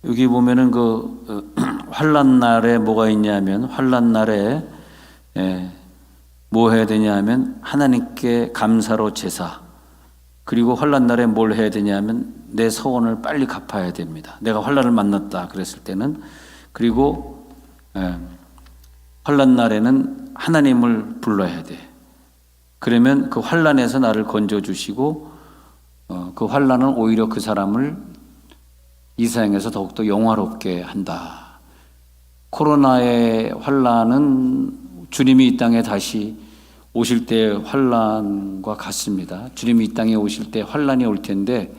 여기 보면은 환란 날에 뭐가 있냐면, 환란 날에 뭐 해야 되냐면 하나님께 감사로 제사, 그리고 환란 날에 뭘 해야 되냐면 내 서원을 빨리 갚아야 됩니다. 내가 환란을 만났다 그랬을 때는. 그리고 환란 날에는 하나님을 불러야 돼. 그러면 그 환란에서 나를 건져 주시고 그 환란은 오히려 그 사람을 이 세상에서 더욱더 영화롭게 한다. 코로나의 환란은 주님이 이 땅에 다시 오실 때 환란과 같습니다. 주님이 이 땅에 오실 때 환란이 올 텐데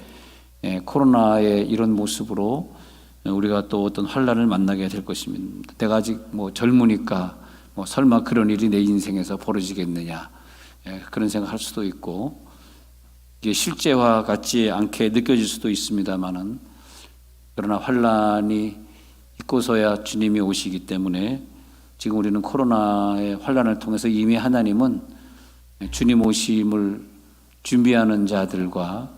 코로나의 이런 모습으로 우리가 또 어떤 환란을 만나게 될 것입니다. 내가 아직 젊으니까 설마 그런 일이 내 인생에서 벌어지겠느냐, 그런 생각할 수도 있고, 이게 실제와 같지 않게 느껴질 수도 있습니다만은, 그러나 환란이 있고서야 주님이 오시기 때문에 지금 우리는 코로나의 환란을 통해서 이미 하나님은 주님 오심을 준비하는 자들과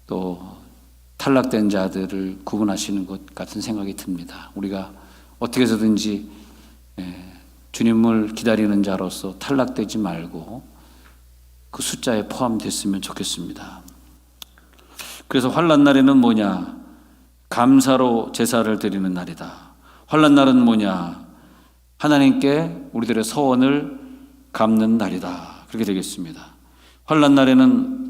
또 탈락된 자들을 구분하시는 것 같은 생각이 듭니다. 우리가 어떻게 해서든지 주님을 기다리는 자로서 탈락되지 말고 그 숫자에 포함됐으면 좋겠습니다. 그래서 환란 날에는 뭐냐? 감사로 제사를 드리는 날이다. 환란 날은 뭐냐? 하나님께 우리들의 서원을 갚는 날이다. 그렇게 되겠습니다. 환란 날에는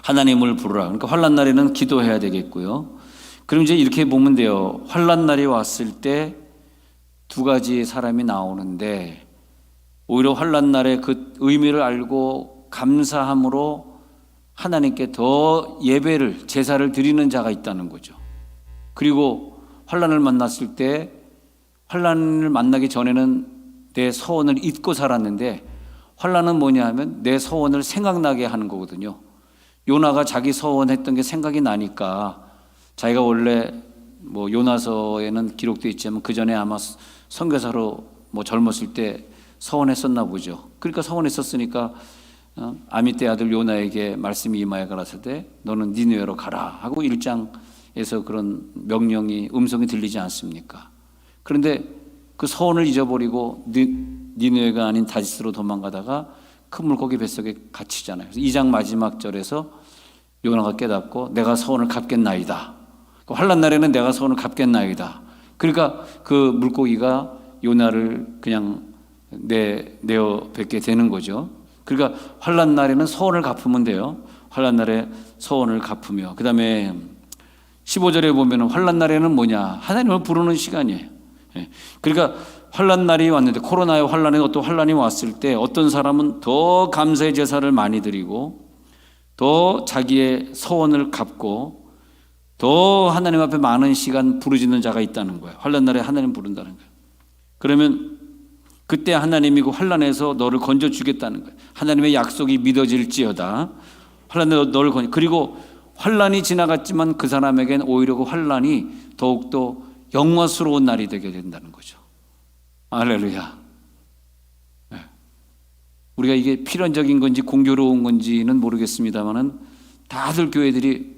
하나님을 부르라. 그러니까 환란 날에는 기도해야 되겠고요. 그럼 이제 이렇게 보면 돼요. 환란 날이 왔을 때 두 가지 사람이 나오는데, 오히려 환란 날에 그 의미를 알고 감사함으로 하나님께 더 예배를, 제사를 드리는 자가 있다는 거죠. 그리고 환란을 만났을 때, 환란을 만나기 전에는 내 서원을 잊고 살았는데, 환란은 뭐냐 하면 내 서원을 생각나게 하는 거거든요. 요나가 자기 서원했던 게 생각이 나니까, 자기가 원래 요나서에는 기록되어 있지만 그 전에 아마 선교사로 젊었을 때 서원했었나 보죠. 그러니까 서원했었으니까 아미떼 아들 요나에게 말씀이 임하여 가라사대 너는 니느웨로 가라 하고 1장에서 그런 명령이, 음성이 들리지 않습니까? 그런데 그 서원을 잊어버리고 니느웨가 아닌 다시스로 도망가다가 큰 물고기 뱃속에 갇히잖아요. 그래서 2장 마지막 절에서 요나가 깨닫고 내가 서원을 갚겠나이다. 환란 날에는 내가 서원을 갚겠나이다. 그러니까 그 물고기가 요나를 그냥 내어 뵙게 되는 거죠. 그러니까 환란 날에는 서원을 갚으면 돼요. 환란 날에 서원을 갚으며, 그 다음에 15절에 보면 환란 날에는 뭐냐? 하나님을 부르는 시간이에요. 그러니까 환란 날이 왔는데, 코로나의 환란에 어떤 환란이 왔을 때 어떤 사람은 더 감사의 제사를 많이 드리고 더 자기의 서원을 갚고 더 하나님 앞에 많은 시간 부르짖는 자가 있다는 거예요. 환란 날에 하나님 부른다는 거예요. 그러면 그때 하나님이 그 환란에서 너를 건져 주겠다는 거예요. 하나님의 약속이 믿어질지어다. 환란에 너를 건져. 그리고 환란이 지나갔지만 그 사람에겐 오히려 그 환란이 더욱더 영광스러운 날이 되게 된다는 거죠. 할렐루야. 우리가 이게 필연적인 건지 공교로운 건지는 모르겠습니다만은 다들 교회들이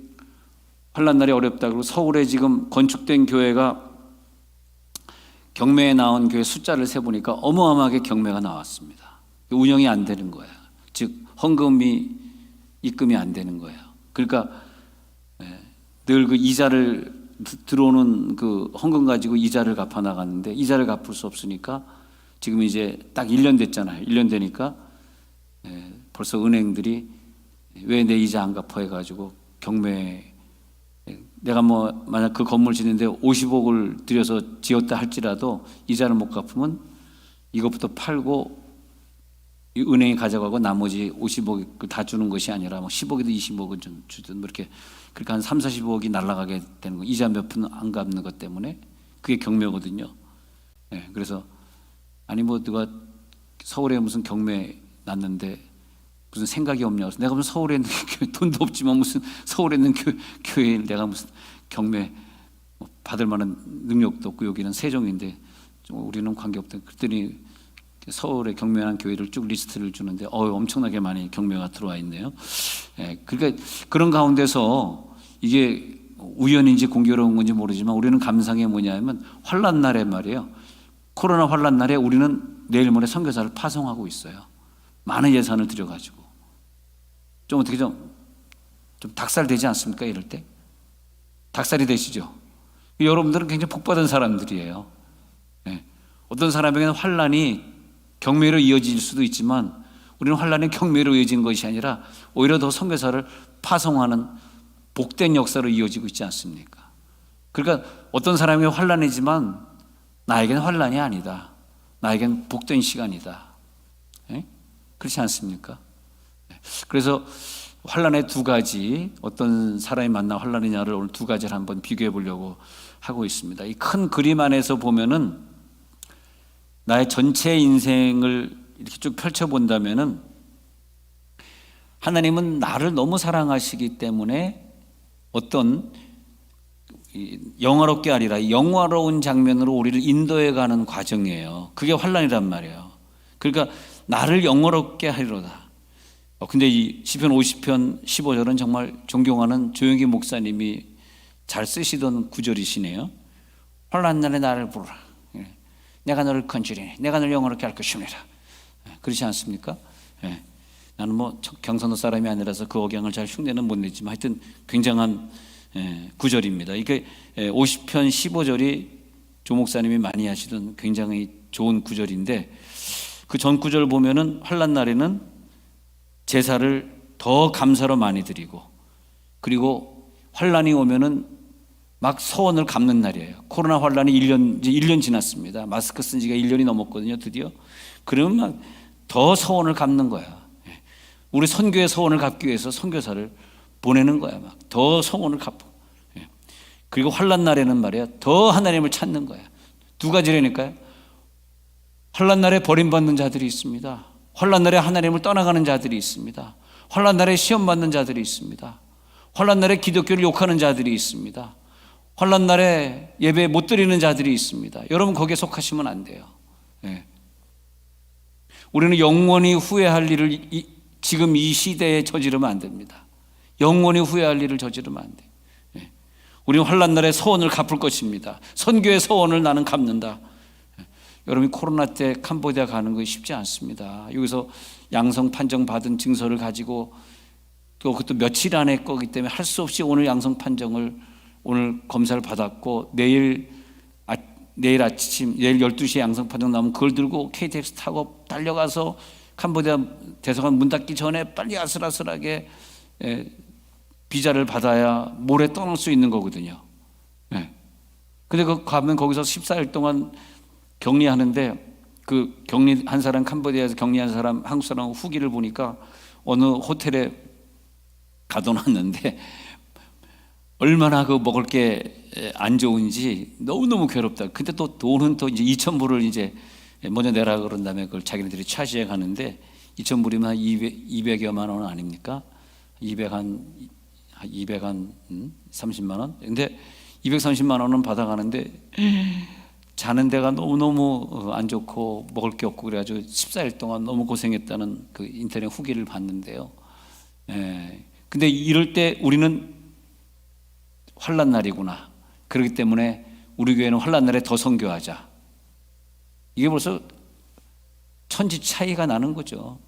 환란 날이 어렵다 그러고, 서울에 지금 건축된 교회가 경매에 나온 교회 숫자를 세보니까 어마어마하게 경매가 나왔습니다. 운영이 안 되는 거예요. 즉 헌금이 입금이 안 되는 거예요. 그러니까 늘 그 이자를 들어오는 그 헌금 가지고 이자를 갚아 나갔는데 이자를 갚을 수 없으니까 지금 이제 딱 1년 됐잖아요. 1년 되니까 벌써 은행들이 왜 내 이자 안 갚아 해가지고 경매, 내가 만약 그 건물 짓는데 50억을 들여서 지었다 할지라도 이자를 못 갚으면 이것부터 팔고 은행이 가져가고 나머지 50억을 다 주는 것이 아니라 10억이든 20억은 좀 주든 그렇게 한 3, 40억이 날아가게 되는 거. 이자 몇 푼 안 갚는 것 때문에 그게 경매거든요. 그래서 아니 누가 서울에 무슨 경매 났는데 무슨 생각이 없냐고. 내가 무슨 서울에 있는 교회, 돈도 없지만 무슨 서울에 있는 교회에 내가 무슨 경매 받을 만한 능력도 없고 여기는 세종인데 우리는 관계없다. 그랬더니 서울에 경매한 교회를 쭉 리스트를 주는데 엄청나게 많이 경매가 들어와 있네요. 그러니까 그런 가운데서 이게 우연인지 공교로운 건지 모르지만 우리는 감사한 게 뭐냐면 환란 날에 말이에요. 코로나 환란 날에 우리는 내일 모레 선교사를 파송하고 있어요. 많은 예산을 들여가지고. 좀 어떻게 좀 닭살 되지 않습니까? 이럴 때 닭살이 되시죠? 여러분들은 굉장히 복받은 사람들이에요. 네. 어떤 사람에게는 환란이 경매로 이어질 수도 있지만 우리는 환란이 경매로 이어진 것이 아니라 오히려 더 선교사를 파송하는 복된 역사로 이어지고 있지 않습니까? 그러니까 어떤 사람에게 환란이지만 나에게는 환란이 아니다. 나에게는 복된 시간이다. 네? 그렇지 않습니까? 그래서 환란의 두 가지, 어떤 사람이 만나 환란이냐를 오늘 두 가지를 한번 비교해 보려고 하고 있습니다. 이 큰 그림 안에서 보면은 나의 전체 인생을 이렇게 쭉 펼쳐본다면은 하나님은 나를 너무 사랑하시기 때문에 어떤 영화롭게 아니라 영화로운 장면으로 우리를 인도해 가는 과정이에요. 그게 환란이란 말이에요. 그러니까 나를 영화롭게 하리로다. 근데 이 시편 50편 15절은 정말 존경하는 조영기 목사님이 잘 쓰시던 구절이시네요. 환난 날에 나를 부르라. 내가 너를 건지리니 내가 너를 영화롭게 할 것이니라. 그렇지 않습니까? 나는 뭐 경상도 사람이 아니라서 그 억양을 잘 흉내는 못 내지만 하여튼 굉장한 구절입니다. 이게 50편 15절이 조 목사님이 많이 하시던 굉장히 좋은 구절인데 그 전 구절 보면은 환난 날에는 제사를 더 감사로 많이 드리고 그리고 환란이 오면은 막 서원을 갚는 날이에요. 코로나 환란이 이제 1년 지났습니다. 마스크 쓴 지가 1년이 넘었거든요, 드디어. 그러면 막 더 서원을 갚는 거야. 우리 선교의 서원을 갚기 위해서 선교사를 보내는 거야. 막 더 서원을 갚고. 그리고 환란 날에는 말이야 더 하나님을 찾는 거야. 두 가지라니까요. 환란 날에 버림받는 자들이 있습니다. 환란 날에 하나님을 떠나가는 자들이 있습니다. 환란 날에 시험 받는 자들이 있습니다. 환란 날에 기독교를 욕하는 자들이 있습니다. 환란 날에 예배 못 드리는 자들이 있습니다. 여러분 거기에 속하시면 안 돼요. 우리는 영원히 후회할 일을 지금 이 시대에 저지르면 안 됩니다. 영원히 후회할 일을 저지르면 안 돼요. 우리는 환란 날에 서원을 갚을 것입니다. 선교의 서원을 나는 갚는다. 여러분이 코로나 때 캄보디아 가는 것이 쉽지 않습니다. 여기서 양성 판정 받은 증서를 가지고 또 그것도 며칠 안에 거기 때문에 할 수 없이 오늘 양성 판정을 오늘 검사를 받았고 내일 아침 내일 12시에 양성 판정 나오면 그걸 들고 KTX 타고 달려가서 캄보디아 대사관 문 닫기 전에 빨리 아슬아슬하게 비자를 받아야 모레 떠날 수 있는 거거든요. 근데 그 가면 거기서 14일 동안 격리하는데 그 격리한 사람 캄보디아에서 격리한 사람 한국 사람 후기를 보니까 어느 호텔에 가둬놨는데 얼마나 그 먹을 게 안 좋은지 너무너무 괴롭다. 근데 또 돈은 또 이제 2,000불을 이제 먼저 내라 그런 다음에 그걸 자기네들이 차지해 가는데 2,000불이면 한 200여만 원 아닙니까? 230만 원? 근데 230만 원은 받아가는데 자는 데가 너무너무 안 좋고 먹을 게 없고 그래가지고 14일 동안 너무 고생했다는 그 인터넷 후기를 봤는데요. 근데 이럴 때 우리는 환란 날이구나. 그렇기 때문에 우리 교회는 환란 날에 더 선교하자. 이게 벌써 천지 차이가 나는 거죠.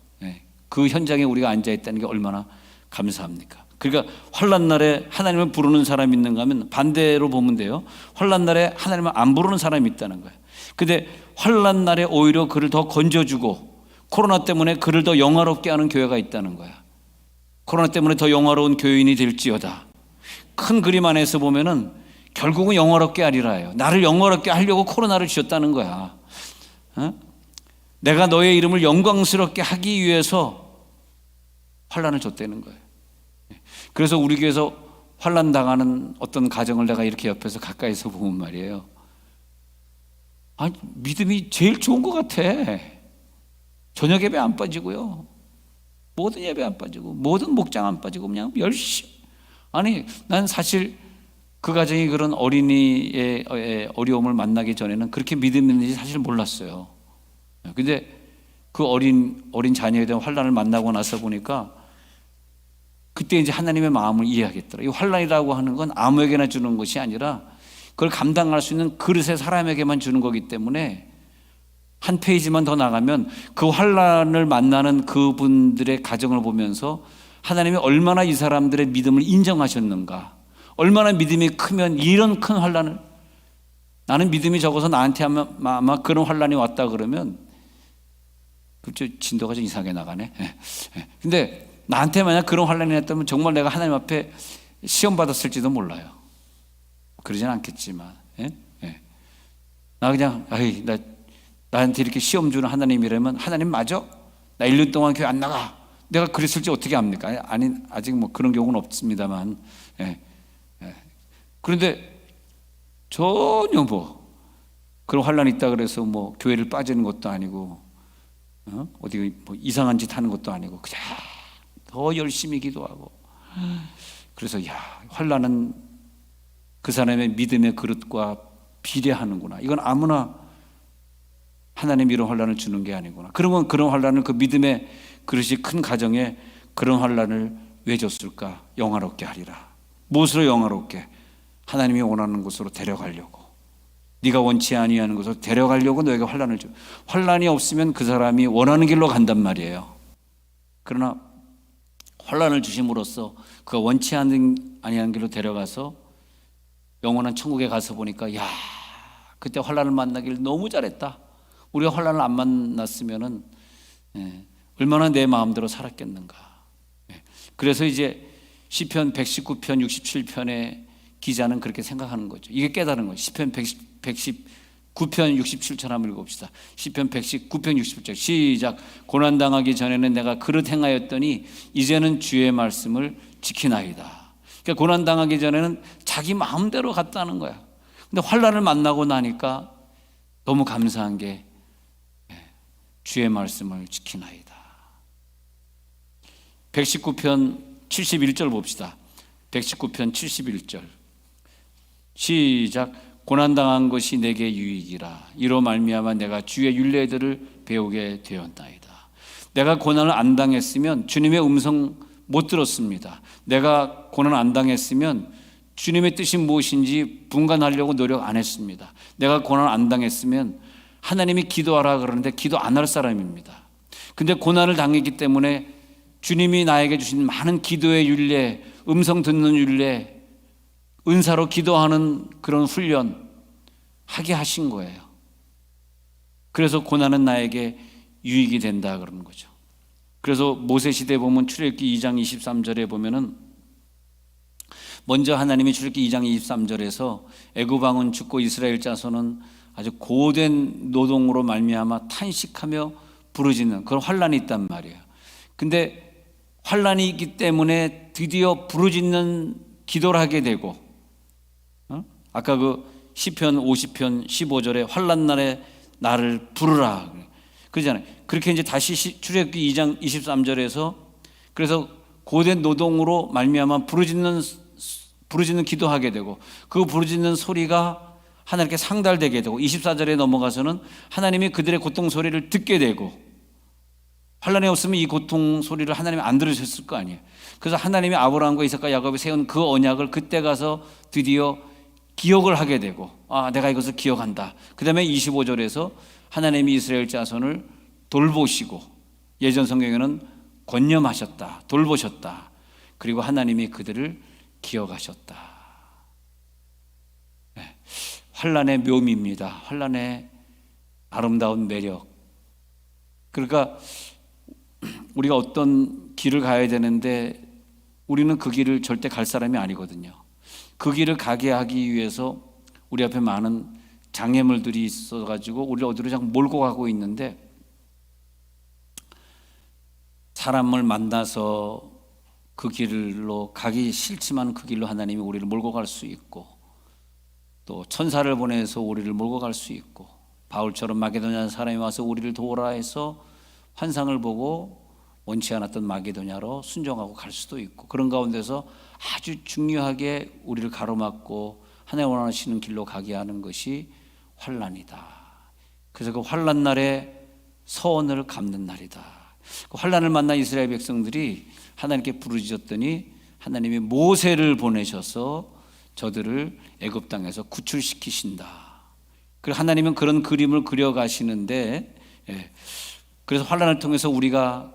그 현장에 우리가 앉아 있다는 게 얼마나 감사합니까? 그러니까 환란 날에 하나님을 부르는 사람이 있는가 하면 반대로 보면 돼요. 환란 날에 하나님을 안 부르는 사람이 있다는 거예요. 근데 환란 날에 오히려 그를 더 건져주고 코로나 때문에 그를 더 영화롭게 하는 교회가 있다는 거야. 코로나 때문에 더 영화로운 교인이 될지어다. 큰 그림 안에서 보면은 결국은 영화롭게 하리라예요. 나를 영화롭게 하려고 코로나를 주셨다는 거야. 내가 너의 이름을 영광스럽게 하기 위해서 환란을 줬다는 거예요. 그래서 우리 교회에서 환란 당하는 어떤 가정을 내가 이렇게 옆에서 가까이서 보면 말이에요. 믿음이 제일 좋은 것 같아. 저녁 예배 안 빠지고요. 모든 예배 안 빠지고 모든 목장 안 빠지고 그냥 열심히. 난 사실 그 가정이 그런 어린이의 어려움을 만나기 전에는 그렇게 믿음이 있는지 사실 몰랐어요. 근데 그 어린 자녀에 대한 환란을 만나고 나서 보니까 그때 이제 하나님의 마음을 이해하겠더라. 이 환난이라고 하는 건 아무에게나 주는 것이 아니라 그걸 감당할 수 있는 그릇의 사람에게만 주는 거기 때문에 한 페이지만 더 나가면 그 환난을 만나는 그분들의 가정을 보면서 하나님이 얼마나 이 사람들의 믿음을 인정하셨는가, 얼마나 믿음이 크면 이런 큰 환난을, 나는 믿음이 적어서 나한테 아마 그런 환난이 왔다 그러면 그렇죠, 진도가 좀 이상하게 나가네. 근데 나한테 만약 그런 환난이 왔다면 정말 내가 하나님 앞에 시험 받았을지도 몰라요. 그러진 않겠지만, 나 그냥 나한테 이렇게 시험 주는 하나님이라면, 하나님 맞아? 나 1년 동안 교회 안 나가. 내가 그랬을지 어떻게 합니까? 아니, 아직 뭐 그런 경우는 없습니다만. 그런데 전혀 뭐 그런 환란이 있다 그래서 뭐 교회를 빠지는 것도 아니고, 어디 뭐 이상한 짓 하는 것도 아니고, 그냥 더 열심히 기도하고. 그래서 환란은 그 사람의 믿음의 그릇과 비례하는구나. 이건 아무나 하나님이 이런 환란을 주는 게 아니구나. 그러면 그런 환란을, 그 믿음의 그릇이 큰 가정에 그런 환란을 왜 줬을까? 영화롭게 하리라. 무엇으로 영화롭게? 하나님이 원하는 곳으로 데려가려고, 네가 원치 아니하는 곳으로 데려가려고 너에게 환란을 줘. 환란이 없으면 그 사람이 원하는 길로 간단 말이에요. 그러나 환란을 주심으로써 그가 원치 아니하는 길로 데려가서 영원한 천국에 가서 보니까, 그때 환란을 만나길 너무 잘했다. 우리가 환란을 안 만났으면은 얼마나 내 마음대로 살았겠는가. 그래서 이제 시편 119편 67편의 기자는 그렇게 생각하는 거죠. 이게 깨달은 거죠. 시편 119편 67편 한번 읽어봅시다. 시편 119편 67절 시작. 고난당하기 전에는 내가 그릇 행하였더니 이제는 주의 말씀을 지키나이다. 그러니까 고난당하기 전에는 자기 마음대로 갔다는 거야. 근데 환난을 만나고 나니까 너무 감사한 게 주의 말씀을 지키나이다. 119편 71절 봅시다. 119편 71절 시작. 고난당한 것이 내게 유익이라. 이로 말미암아 내가 주의 율례들을 배우게 되었나이다. 내가 고난을 안 당했으면 주님의 음성 못 들었습니다. 내가 고난 안 당했으면 주님의 뜻이 무엇인지 분간하려고 노력 안 했습니다. 내가 고난 안 당했으면 하나님이 기도하라 그러는데 기도 안 할 사람입니다. 근데 고난을 당했기 때문에 주님이 나에게 주신 많은 기도의 율례, 음성 듣는 율례, 은사로 기도하는 그런 훈련 하게 하신 거예요. 그래서 고난은 나에게 유익이 된다 그러는 거죠. 그래서 모세 시대에 보면 출애굽기 2장 23절에 보면은 먼저 하나님이 출애굽기 2장 23절에서 애굽 왕은 죽고 이스라엘 자손은 아주 고된 노동으로 말미암아 탄식하며 부르짖는 그런 환란이 있단 말이에요. 근데 환란이 있기 때문에 드디어 부르짖는 기도를 하게 되고, 아까 그 시편 50편 15절에 환란 날에 나를 부르라 그러잖아요. 그렇게 이제 다시 출애굽기 2장 23절에서 그래서 고된 노동으로 말미암아 부르짖는 기도하게 되고, 그 부르짖는 소리가 하나님께 상달되게 되고, 24절에 넘어가서는 하나님이 그들의 고통 소리를 듣게 되고, 환란이 없으면 이 고통 소리를 하나님이 안 들으셨을 거 아니에요. 그래서 하나님이 아브라함과 이삭과 야곱이 세운 그 언약을 그때 가서 드디어 기억을 하게 되고, 내가 이것을 기억한다. 그 다음에 25절에서 하나님이 이스라엘 자손을 돌보시고, 예전 성경에는 권념하셨다, 돌보셨다. 그리고 하나님이 그들을 기억하셨다. 환란의 묘미입니다. 환란의 아름다운 매력. 그러니까 우리가 어떤 길을 가야 되는데 우리는 그 길을 절대 갈 사람이 아니거든요. 그 길을 가게 하기 위해서 우리 앞에 많은 장애물들이 있어가지고 우리를 어디로 자꾸 몰고 가고 있는데, 사람을 만나서 그 길로 가기 싫지만 그 길로 하나님이 우리를 몰고 갈 수 있고, 또 천사를 보내서 우리를 몰고 갈 수 있고, 바울처럼 마게도냐 사람이 와서 우리를 도우라 해서 환상을 보고 원치 않았던 마게도냐로 순종하고 갈 수도 있고, 그런 가운데서 아주 중요하게 우리를 가로막고 하나님 원하시는 길로 가게 하는 것이 환란이다. 그래서 그 환란 날에 서원을 갚는 날이다. 환난을 만난 이스라엘 백성들이 하나님께 부르짖었더니 하나님이 모세를 보내셔서 저들을 애굽 땅에서 구출시키신다. 그리고 하나님은 그런 그림을 그려가시는데, 그래서 환난을 통해서 우리가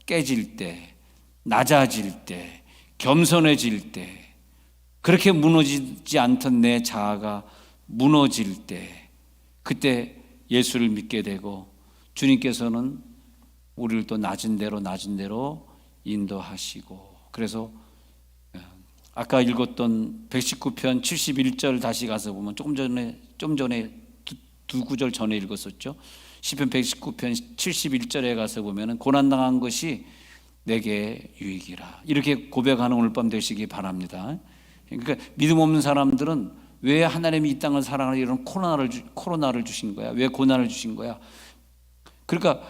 깨질 때, 낮아질 때, 겸손해질 때, 그렇게 무너지지 않던 내 자아가 무너질 때, 그때 예수를 믿게 되고 주님께서는 우리를 또 낮은 대로 인도하시고, 그래서 아까 읽었던 119편 71절 다시 가서 보면 좀 전에 두 구절 전에 읽었었죠. 시편 119편 71절에 가서 보면은 고난당한 것이 내게 유익이라, 이렇게 고백하는 오늘 밤 되시기 바랍니다. 그러니까 믿음 없는 사람들은 왜 하나님이 이 땅을 사랑하는 이런 코로나를 주신 거야? 왜 고난을 주신 거야? 그러니까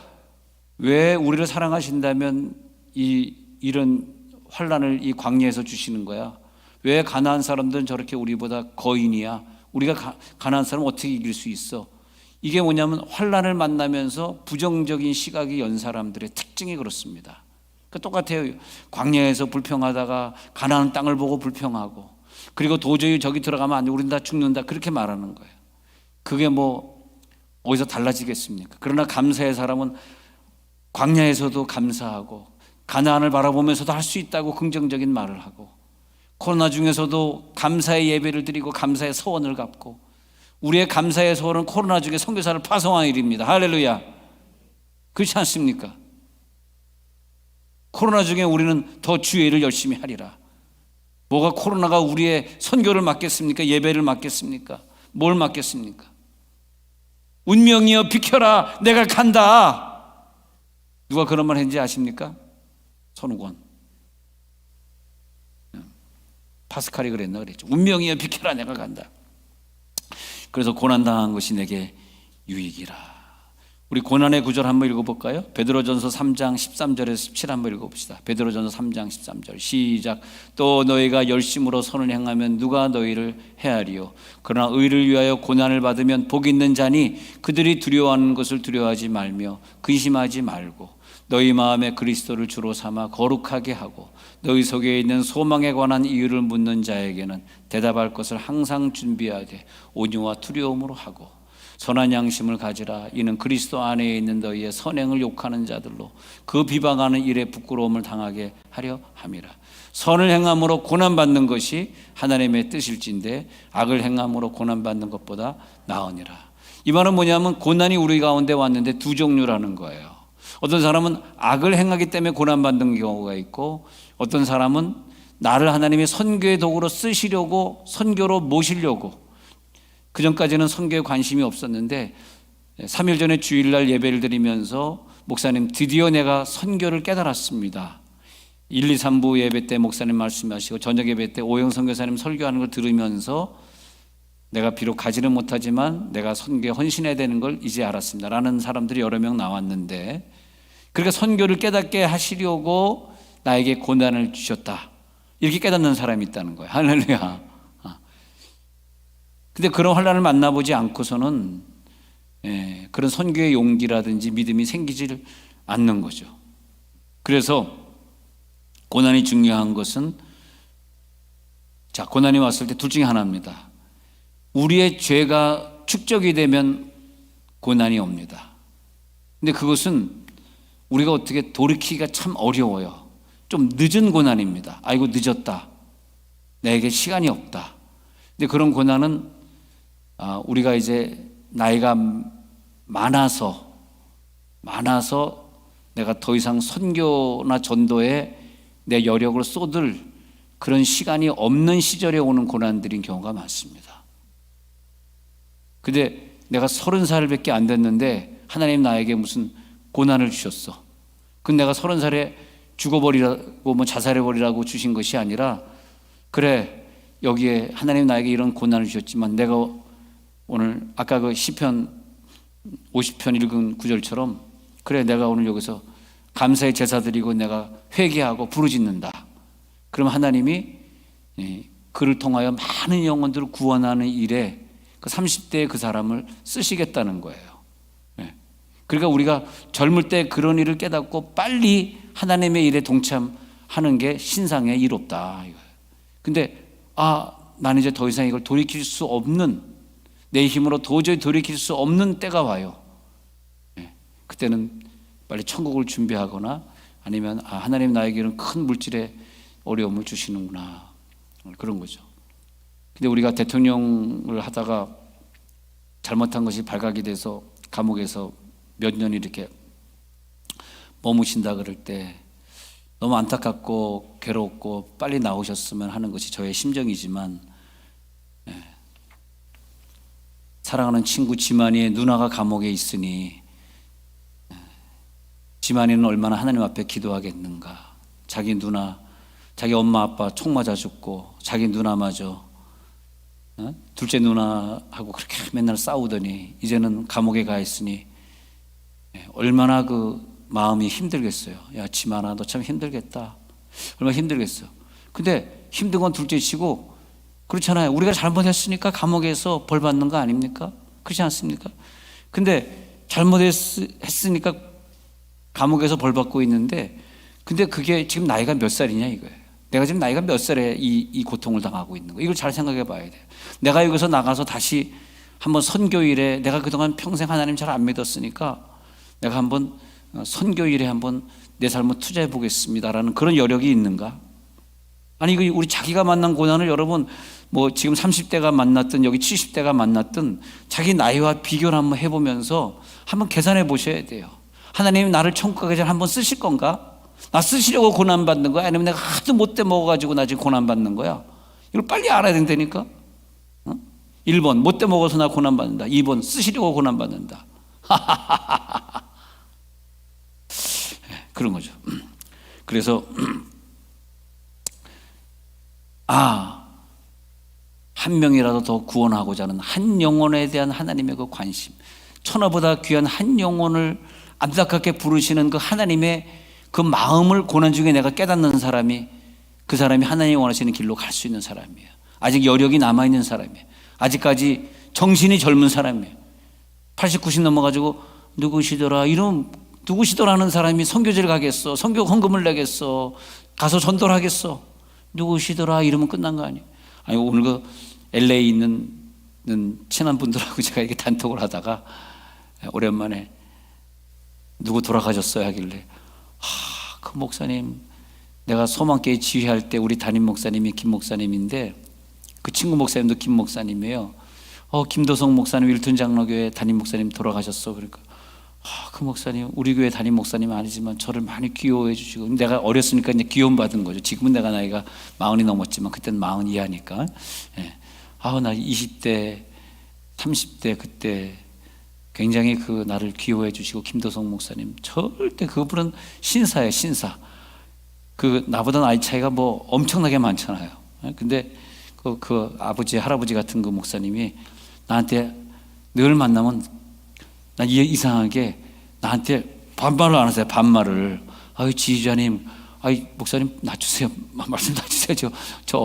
왜 우리를 사랑하신다면 이런 환난을 이 광야에서 주시는 거야? 왜 가나안 사람들은 저렇게 우리보다 거인이야? 우리가 가나안 사람 어떻게 이길 수 있어? 이게 뭐냐면 환난을 만나면서 부정적인 시각이 연 사람들의 특징이 그렇습니다. 그러니까 똑같아요. 광야에서 불평하다가 가나안 땅을 보고 불평하고, 그리고 도저히 저기 들어가면 안 돼, 우린 다 죽는다, 그렇게 말하는 거예요. 그게 뭐 어디서 달라지겠습니까? 그러나 감사의 사람은 광야에서도 감사하고 가나안을 바라보면서도 할 수 있다고 긍정적인 말을 하고, 코로나 중에서도 감사의 예배를 드리고 감사의 서원을 갚고, 우리의 감사의 서원은 코로나 중에 선교사를 파송하는 일입니다. 할렐루야. 그렇지 않습니까? 코로나 중에 우리는 더 주의 일을 열심히 하리라. 뭐가 코로나가 우리의 선교를 막겠습니까? 예배를 막겠습니까? 뭘 막겠습니까? 운명이여 비켜라, 내가 간다. 누가 그런 말 했는지 아십니까? 손우건. 파스칼이 그랬나 그랬죠. 운명이여 비켜라, 내가 간다. 그래서 고난당한 것이 내게 유익이라. 우리 고난의 구절 한번 읽어볼까요? 베드로전서 3장 13절에서 17 한번 읽어봅시다. 베드로전서 3장 13절 시작. 또 너희가 열심으로 선을 행하면 누가 너희를 해하리요? 그러나 의를 위하여 고난을 받으면 복 있는 자니 그들이 두려워하는 것을 두려워하지 말며 근심하지 말고 너희 마음에 그리스도를 주로 삼아 거룩하게 하고 너희 속에 있는 소망에 관한 이유를 묻는 자에게는 대답할 것을 항상 준비하되 온유와 두려움으로 하고 선한 양심을 가지라. 이는 그리스도 안에 있는 너희의 선행을 욕하는 자들로 그 비방하는 일에 부끄러움을 당하게 하려 함이라. 선을 행함으로 고난받는 것이 하나님의 뜻일진데 악을 행함으로 고난받는 것보다 나으니라. 이 말은 뭐냐면 고난이 우리 가운데 왔는데 두 종류라는 거예요. 어떤 사람은 악을 행하기 때문에 고난받는 경우가 있고, 어떤 사람은 나를 하나님의 선교의 도구로 쓰시려고 선교로 모시려고, 그전까지는 선교에 관심이 없었는데 3일 전에 주일날 예배를 드리면서 목사님 드디어 내가 선교를 깨달았습니다. 1, 2, 3부 예배 때 목사님 말씀하시고 저녁 예배 때 오영 선교사님 설교하는 걸 들으면서 내가 비록 가지는 못하지만 내가 선교에 헌신해야 되는 걸 이제 알았습니다 라는 사람들이 여러 명 나왔는데, 그러니까 선교를 깨닫게 하시려고 나에게 고난을 주셨다, 이렇게 깨닫는 사람이 있다는 거예요. 할렐루야. 근데 그런 환난을 만나보지 않고서는 그런 선교의 용기라든지 믿음이 생기질 않는 거죠. 그래서 고난이 중요한 것은, 자, 고난이 왔을 때 둘 중에 하나입니다. 우리의 죄가 축적이 되면 고난이 옵니다. 근데 그것은 우리가 어떻게 돌이키기가 참 어려워요. 좀 늦은 고난입니다. 아이고 늦었다, 내게 시간이 없다. 근데 그런 고난은 우리가 이제 나이가 많아서 내가 더 이상 선교나 전도에 내 여력을 쏟을 그런 시간이 없는 시절에 오는 고난들인 경우가 많습니다. 근데 내가 30살밖에 안 됐는데 하나님 나에게 무슨 고난을 주셨어. 그건 내가 30살에 죽어버리라고 뭐 자살해버리라고 주신 것이 아니라, 그래 여기에 하나님 나에게 이런 고난을 주셨지만 내가 오늘 아까 그 시편 50편 읽은 구절처럼, 그래 내가 오늘 여기서 감사의 제사 드리고 내가 회개하고 부르짖는다. 그럼 하나님이 그를 통하여 많은 영혼들을 구원하는 일에 그 30대의 그 사람을 쓰시겠다는 거예요. 그러니까 우리가 젊을 때 그런 일을 깨닫고 빨리 하나님의 일에 동참하는 게 신상의 이롭다. 근데 나는 이제 더 이상 이걸 돌이킬 수 없는, 내 힘으로 도저히 돌이킬 수 없는 때가 와요. 그때는 빨리 천국을 준비하거나 아니면 하나님 나에게는 큰 물질의 어려움을 주시는구나, 그런 거죠. 근데 우리가 대통령을 하다가 잘못한 것이 발각이 돼서 감옥에서 몇 년 이렇게 머무신다 그럴 때 너무 안타깝고 괴롭고 빨리 나오셨으면 하는 것이 저의 심정이지만, 사랑하는 친구 지만이의 누나가 감옥에 있으니 지만이는 얼마나 하나님 앞에 기도하겠는가. 자기 누나, 자기 엄마 아빠 총 맞아 죽고 자기 누나마저, 둘째 누나하고 그렇게 맨날 싸우더니 이제는 감옥에 가 있으니 얼마나 그 마음이 힘들겠어요. 야, 지만아, 너 참 힘들겠다. 얼마나 힘들겠어. 근데 힘든 건 둘째 치고, 그렇잖아요. 우리가 잘못했으니까 감옥에서 벌 받는 거 아닙니까? 그렇지 않습니까? 근데 잘못했으니까 감옥에서 벌 받고 있는데, 근데 그게 지금 나이가 몇 살이냐 이거예요. 내가 지금 나이가 몇 살에 이 고통을 당하고 있는 거. 이걸 잘 생각해 봐야 돼요. 내가 여기서 나가서 다시 한번 선교일에, 내가 그동안 평생 하나님 잘 안 믿었으니까 내가 한번 선교일에 한번 내 삶을 투자해 보겠습니다라는 그런 여력이 있는가? 아니, 이거 우리 자기가 만난 고난을 여러분, 뭐 지금 30대가 만났든 여기 70대가 만났든 자기 나이와 비교를 한번 해보면서 한번 계산해 보셔야 돼요. 하나님이 나를 천국 가기 전에 한번 쓰실 건가? 나 쓰시려고 고난받는 거야? 아니면 내가 하도 못돼 먹어가지고 나 지금 고난받는 거야? 이걸 빨리 알아야 된다니까. 1번 못돼 먹어서 나 고난받는다. 2번 쓰시려고 고난받는다. 그런 거죠. 그래서 한 명이라도 더 구원하고자 하는 한 영혼에 대한 하나님의 그 관심, 천하보다 귀한 한 영혼을 안타깝게 부르시는 그 하나님의 그 마음을 고난 중에 내가 깨닫는 사람이, 그 사람이 하나님이 원하시는 길로 갈 수 있는 사람이에요. 아직 여력이 남아있는 사람이에요. 아직까지 정신이 젊은 사람이에요. 80, 90 넘어가지고 누구시더라, 이런 누구시더라는 사람이 선교지를 가겠어? 선교 헌금을 내겠어? 가서 전도를 하겠어? 누구시더라 이러면 끝난 거 아니에요? 아니, 오늘 그 LA 있는 친한 분들하고 제가 이렇게 단톡을 하다가 오랜만에 누구 돌아가셨어요 하길래, 그 목사님, 내가 소망교회 지휘할 때 우리 담임 목사님이 김 목사님인데 그 친구 목사님도 김 목사님이에요. 김도성 목사님 윌튼 장로교회 담임 목사님 돌아가셨어. 그러니까 그 목사님 우리 교회 담임 목사님은 아니지만 저를 많이 귀여워해 주시고, 내가 어렸으니까 이제 귀여움 받은 거죠. 지금은 내가 나이가 40이 넘었지만 그때는 40 이하니까. 나 20대 30대 그때 굉장히 그 나를 귀여워해 주시고, 김도성 목사님 절대 그분은 신사예요, 신사. 그 나보다 나이 차이가 뭐 엄청나게 많잖아요. 근데 그 아버지 할아버지 같은 그 목사님이 나한테 늘 만나면 난 이상하게 나한테 반말을 안 하세요. 반말을. 지휘자님, 목사님 낮추세요. 말씀 낮추세요. 저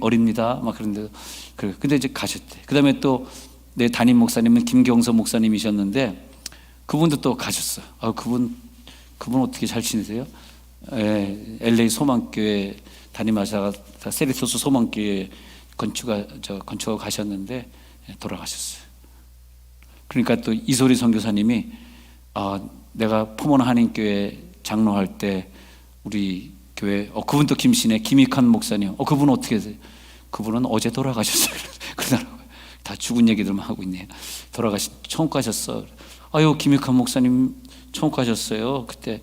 어립니다. 막 그런데 근데 이제 가셨대. 그다음에 또 내 담임 목사님은 김경서 목사님이셨는데 그분도 또 가셨어요. 그분 어떻게 잘 지내세요? LA 소망교회 담임하다가 세리토스 소망교회 건축하고 가셨는데 돌아가셨어요. 그러니까 또 이소리 선교사님이 내가 포먼 한인교회 장로할 때 우리 교회 그분도 김신혜 김익환 목사님 그분은 어떻게 하세요? 그분은 어제 돌아가셨어요. 그러더라고요. 다 죽은 얘기들만 하고 있네요. 천국 가셨어. 김익환 목사님 천국 가셨어요. 그때.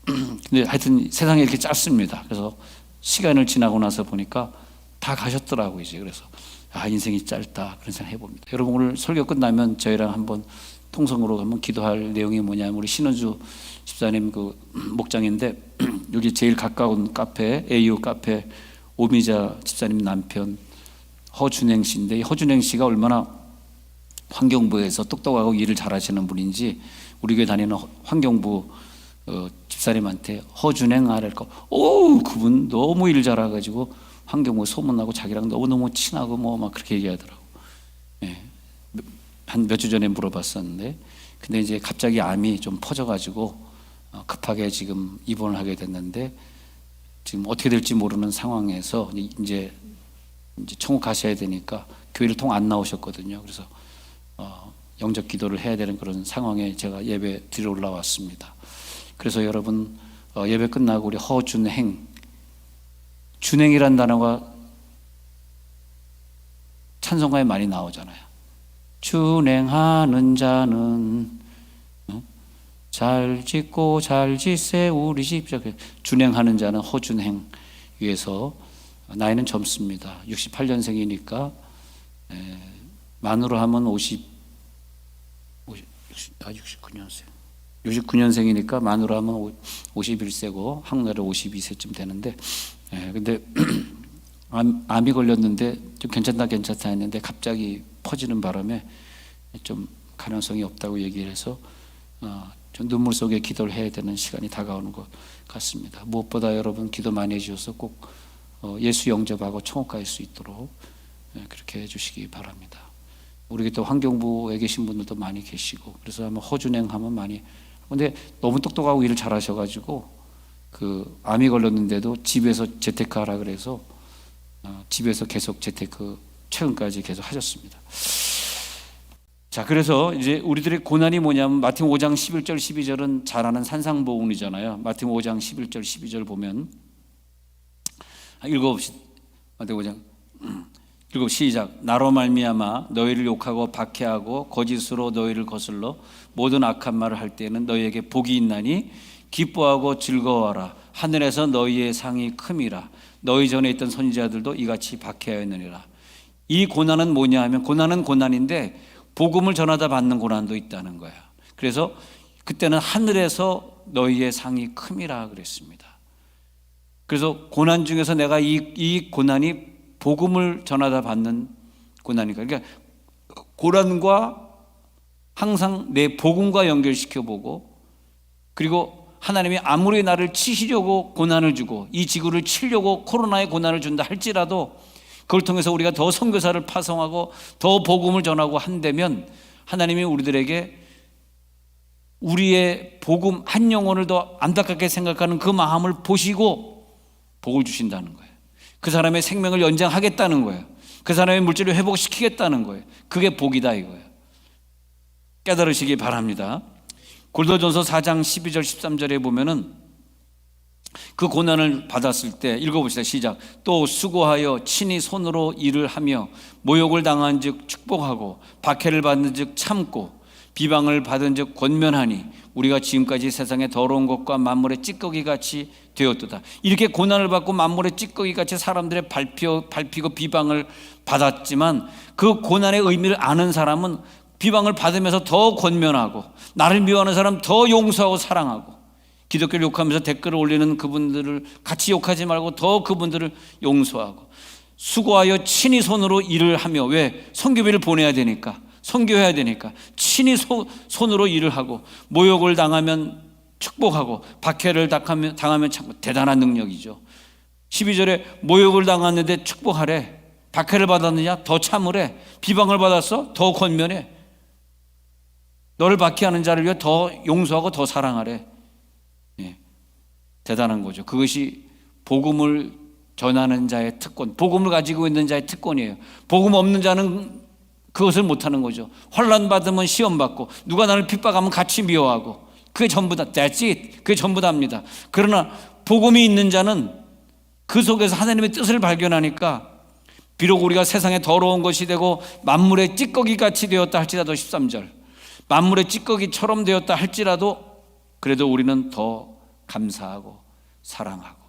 근데 하여튼 세상이 이렇게 짧습니다. 그래서 시간을 지나고 나서 보니까 다 가셨더라고요. 이제 그래서 인생이 짧다 그런 생각 해봅니다. 여러분, 오늘 설교 끝나면 저희랑 한번 통성으로 한번 기도할 내용이 뭐냐면, 우리 신은주 집사님 그 목장인데 여기 제일 가까운 카페, AU 카페 오미자 집사님 남편 허준행 씨인데, 이 허준행 씨가 얼마나 환경부에서 똑똑하고 일을 잘하시는 분인지 우리 교회 다니는 환경부 집사님한테 허준행 아랄까, 그분 너무 일 잘해가지고 환경부 소문나고 자기랑 너무너무 친하고 뭐 막 그렇게 얘기하더라고. 한 몇 주 전에 물어봤었는데, 근데 이제 갑자기 암이 좀 퍼져가지고 급하게 지금 입원을 하게 됐는데 지금 어떻게 될지 모르는 상황에서 이제 천국 가셔야 되니까 교회를 통 안 나오셨거든요. 그래서 영접 기도를 해야 되는 그런 상황에 제가 예배 드리러 올라왔습니다. 그래서 여러분 예배 끝나고 우리 허준행, 준행이란 단어가 찬송가에 많이 나오잖아요. 준행하는 자는 잘 짓고 잘 짓세 우리 집. 준행하는 자는 허준행 위해서 나이는 젊습니다. 68년생이니까 만으로 하면 69년생. 69년생이니까 만으로 하면 51세고 한국나라 52세쯤 되는데 근데 암이 걸렸는데 좀 괜찮다 했는데 갑자기 퍼지는 바람에 좀 가능성이 없다고 얘기를 해서 좀 눈물 속에 기도를 해야 되는 시간이 다가오는 것 같습니다. 무엇보다 여러분 기도 많이 해주셔서 꼭 예수 영접하고 천국 갈 수 있도록 그렇게 해주시기 바랍니다. 우리 또 환경부에 계신 분들도 많이 계시고 그래서 아마 허준행 하면 많이, 근데 너무 똑똑하고 일을 잘하셔가지고 그 암이 걸렸는데도 집에서 재테크하라 그래서 집에서 계속 재테크 최근까지 계속 하셨습니다. 자, 그래서 이제 우리들의 고난이 뭐냐면 마태복음 5장 11절 12절은 잘 아는 산상보훈이잖아요. 마태복음 5장 11절 12절 보면 읽어봅시다. 마태복음 5장 읽어 시작. 나로 말미암아 너희를 욕하고 박해하고 거짓으로 너희를 거슬러 모든 악한 말을 할 때에는 너희에게 복이 있나니 기뻐하고 즐거워하라. 하늘에서 너희의 상이 큼이라. 너희 전에 있던 선지자들도 이같이 박해하였느니라. 이 고난은 뭐냐 하면 고난은 고난인데 복음을 전하다 받는 고난도 있다는 거야. 그래서 그때는 하늘에서 너희의 상이 큼이라 그랬습니다. 그래서 고난 중에서 내가 이 고난이 복음을 전하다 받는 고난이니까, 그러니까 고난과 항상 내 복음과 연결시켜 보고, 그리고 하나님이 아무리 나를 치시려고 고난을 주고 이 지구를 치려고 코로나의 고난을 준다 할지라도 그걸 통해서 우리가 더 선교사를 파송하고 더 복음을 전하고 한다면 하나님이 우리들에게 우리의 복음 한 영혼을 더 안타깝게 생각하는 그 마음을 보시고 복을 주신다는 거예요. 그 사람의 생명을 연장하겠다는 거예요. 그 사람의 물질을 회복시키겠다는 거예요. 그게 복이다 이거예요. 깨달으시기 바랍니다. 고린도전서 4장 12절 13절에 보면은 그 고난을 받았을 때 읽어봅시다. 시작. 또 수고하여 친히 손으로 일을 하며 모욕을 당한 즉 축복하고 박해를 받은 즉 참고 비방을 받은 즉 권면하니 우리가 지금까지 세상의 더러운 것과 만물의 찌꺼기같이 되었도다. 이렇게 고난을 받고 만물의 찌꺼기같이 사람들의 밟히고 비방을 받았지만 그 고난의 의미를 아는 사람은 비방을 받으면서 더 권면하고 나를 미워하는 사람 더 용서하고 사랑하고, 기독교를 욕하면서 댓글을 올리는 그분들을 같이 욕하지 말고 더 그분들을 용서하고, 수고하여 친히 손으로 일을 하며, 왜? 선교비를 보내야 되니까, 선교해야 되니까 친히 손으로 일을 하고, 모욕을 당하면 축복하고 박해를 당하면 참고. 대단한 능력이죠. 12절에 모욕을 당했는데 축복하래. 박해를 받았느냐? 더 참으래. 비방을 받았어? 더 권면해. 너를 박해하는 자를 위해 더 용서하고 더 사랑하래. 예, 대단한 거죠. 그것이 복음을 전하는 자의 특권, 복음을 가지고 있는 자의 특권이에요. 복음 없는 자는 그것을 못하는 거죠. 환난 받으면 시험 받고, 누가 나를 핍박하면 같이 미워하고, 그게 전부다. That's it. 그게 전부다입니다. 그러나 복음이 있는 자는 그 속에서 하나님의 뜻을 발견하니까 비록 우리가 세상에 더러운 것이 되고 만물의 찌꺼기같이 되었다 할지라도, 13절, 만물의 찌꺼기처럼 되었다 할지라도 그래도 우리는 더 감사하고 사랑하고.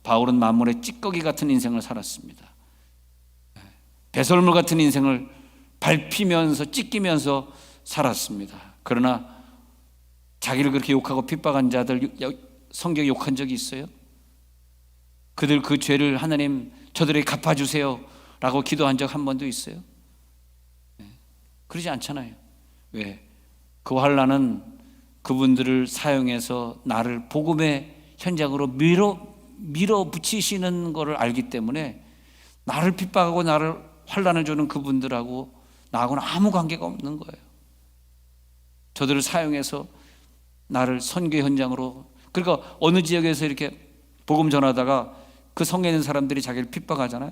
바울은 만물의 찌꺼기 같은 인생을 살았습니다. 배설물 같은 인생을 밟히면서 찢기면서 살았습니다. 그러나 자기를 그렇게 욕하고 핍박한 자들 성경에 욕한 적이 있어요? 그들 그 죄를 하나님 저들에게 갚아주세요 라고 기도한 적 한 번도 있어요? 그러지 않잖아요. 왜? 그 환난은 그분들을 사용해서 나를 복음의 현장으로 밀어붙이시는 것을 알기 때문에 나를 핍박하고 나를 환난을 주는 그분들하고 나하고는 아무 관계가 없는 거예요. 저들을 사용해서 나를 선교 현장으로, 그러니까 어느 지역에서 이렇게 복음 전하다가 그 성에 있는 사람들이 자기를 핍박하잖아요.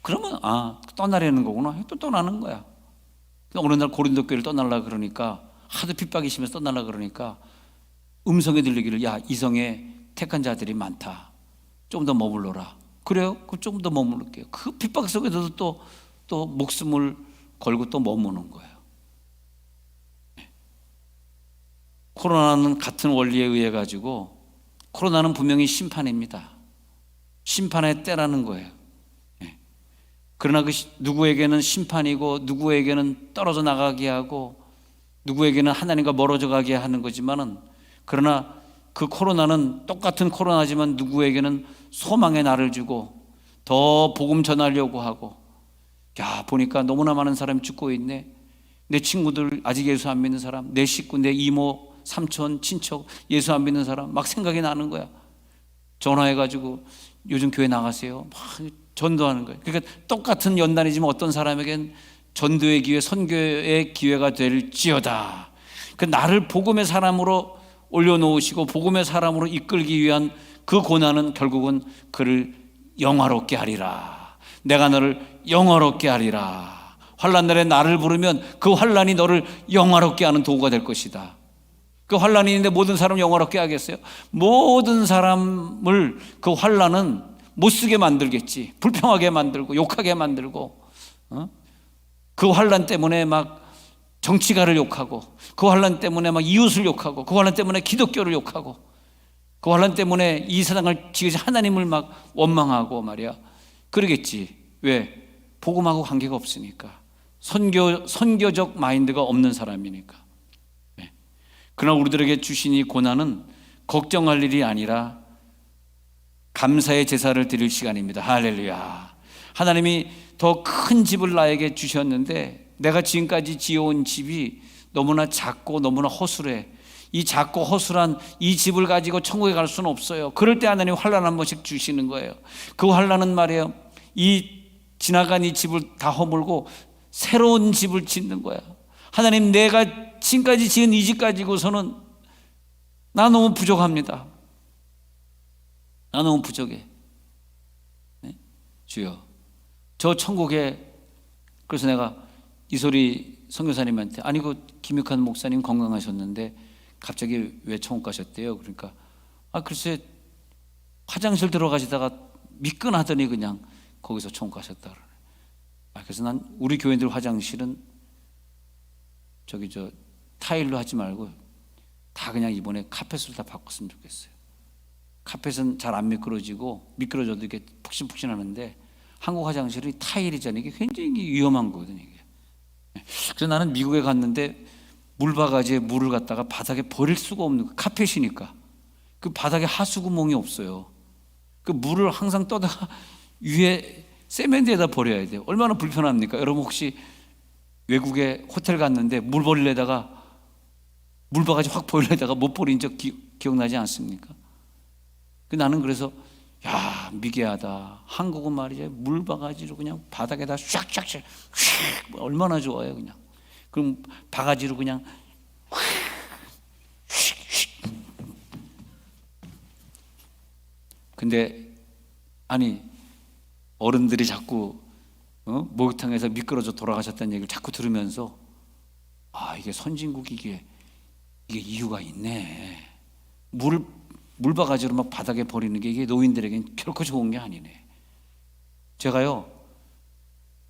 그러면 떠나려는 거구나. 또 떠나는 거야. 어느 날 고린도 교회를 떠나려고 그러니까, 하도 핍박이 심해서 떠나려고 그러니까 음성이 들리기를, 야, 이 성에 택한 자들이 많다. 좀 더 머물러라. 그래요? 그럼 조금 더 머물를게요. 그 핍박 속에서도 또 목숨을 걸고 또 머무는 거예요. 코로나는 같은 원리에 의해 가지고, 코로나는 분명히 심판입니다. 심판의 때라는 거예요. 그러나 누구에게는 심판이고, 누구에게는 떨어져 나가게 하고, 누구에게는 하나님과 멀어져 가게 하는 거지만은, 그러나 그 코로나는 똑같은 코로나지만 누구에게는 소망의 날을 주고 더 복음 전하려고 하고, 야, 보니까 너무나 많은 사람이 죽고 있네. 내 친구들 아직 예수 안 믿는 사람, 내 식구, 내 이모, 삼촌, 친척 예수 안 믿는 사람 막 생각이 나는 거야. 전화해가지고 요즘 교회 나가세요. 막 전도하는 거예요. 그러니까 똑같은 연단이지만 어떤 사람에겐 전도의 기회, 선교의 기회가 될지어다. 그 나를 복음의 사람으로 올려놓으시고 복음의 사람으로 이끌기 위한 그 고난은 결국은 그를 영화롭게 하리라. 내가 너를 영화롭게 하리라. 환난날에 나를 부르면 그 환난이 너를 영화롭게 하는 도구가 될 것이다. 그 환난이 있는데 모든 사람을 영화롭게 하겠어요? 모든 사람을 그 환난은 못쓰게 만들겠지. 불평하게 만들고 욕하게 만들고, 그 환난 때문에 막 정치가를 욕하고, 그 환난 때문에 막 이웃을 욕하고, 그 환난 때문에 기독교를 욕하고, 그 환난 때문에 이 세상을 지으신 하나님을 막 원망하고 말이야. 그러겠지. 왜? 복음하고 관계가 없으니까. 선교적 마인드가 없는 사람이니까. 그러나 우리들에게 주신 이 고난은 걱정할 일이 아니라 감사의 제사를 드릴 시간입니다. 할렐루야. 하나님이 더 큰 집을 나에게 주셨는데, 내가 지금까지 지어온 집이 너무나 작고 너무나 허술해. 이 작고 허술한 이 집을 가지고 천국에 갈 수는 없어요. 그럴 때 하나님 환난 한 번씩 주시는 거예요. 그 환난은 말이에요, 이 지나간 이 집을 다 허물고 새로운 집을 짓는 거야. 하나님, 내가 지금까지 지은 이 집 가지고서는 나 너무 부족합니다. 나 너무 부족해. 네? 주여, 저 천국에, 그래서 내가 이소리 선교사님한테, 아니 그 김육환 목사님 건강하셨는데 갑자기 왜 천국 가셨대요? 그러니까 글쎄 화장실 들어가시다가 미끈하더니 그냥 거기서 천국 가셨다 그러네. 그래서 난 우리 교인들 화장실은 타일로 하지 말고 다 그냥 이번에 카펫으로 다 바꿨으면 좋겠어요. 카펫은 잘 안 미끄러지고, 미끄러져도 이게 푹신푹신하는데 한국 화장실이 타일이잖아요. 이게 굉장히 위험한 거거든요, 이게. 그래서 나는 미국에 갔는데 물바가지에 물을 갖다가 바닥에 버릴 수가 없는 거예요. 카펫이니까. 그 바닥에 하수구멍이 없어요. 그 물을 항상 떠다가 위에 세면대에다 버려야 돼요. 얼마나 불편합니까? 여러분 혹시 외국에 호텔 갔는데 물 버리려다가 물바가지 확 버리려다가 못 버린 적 기억나지 않습니까? 나는 그래서 야, 미개하다. 한국은 말이죠, 물바가지로 그냥 바닥에다 샥샥샥 얼마나 좋아요. 그냥 그럼 바가지로 그냥 근데 아니, 어른들이 자꾸 목욕탕에서 미끄러져 돌아가셨다는 얘기를 자꾸 들으면서 이게 선진국, 이게 이유가 있네. 물바가지로 막 바닥에 버리는 게 이게 노인들에겐 결코 좋은 게 아니네. 제가요,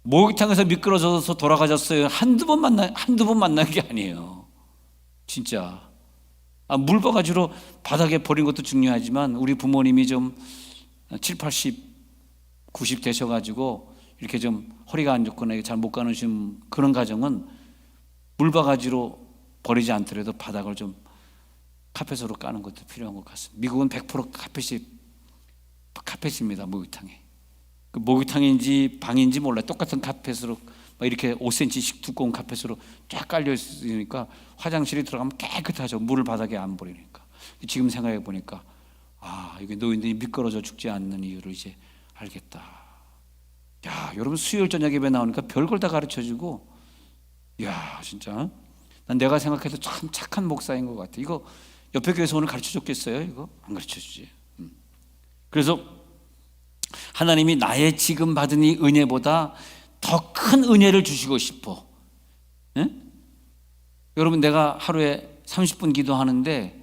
목욕탕에서 미끄러져서 돌아가셨어요. 한두 번 만난 게 아니에요. 진짜. 물바가지로 바닥에 버린 것도 중요하지만 우리 부모님이 좀 7, 80, 90 되셔가지고 이렇게 좀 허리가 안 좋거나 잘 못 가는 그런 가정은 물바가지로 버리지 않더라도 바닥을 좀 카펫으로 까는 것도 필요한 것 같습니다. 미국은 100% 카펫입니다. 목욕탕이. 그 목욕탕인지 방인지 몰라요. 똑같은 카펫으로 막 이렇게 5cm씩 두꺼운 카펫으로 쫙 깔려 있으니까 화장실에 들어가면 깨끗하죠. 물을 바닥에 안 버리니까. 지금 생각해 보니까 이게 노인들이 미끄러져 죽지 않는 이유를 이제 알겠다. 야, 여러분 수요일 저녁 예배 나오니까 별걸 다 가르쳐주고, 야, 진짜 내가 생각해도 참 착한 목사인 것 같아. 이거 옆에 교회에서 오늘 가르쳐 줬겠어요? 이거 안 가르쳐 주지. 그래서 하나님이 나의 지금 받은 이 은혜보다 더 큰 은혜를 주시고 싶어. 예? 여러분, 내가 하루에 30분 기도하는데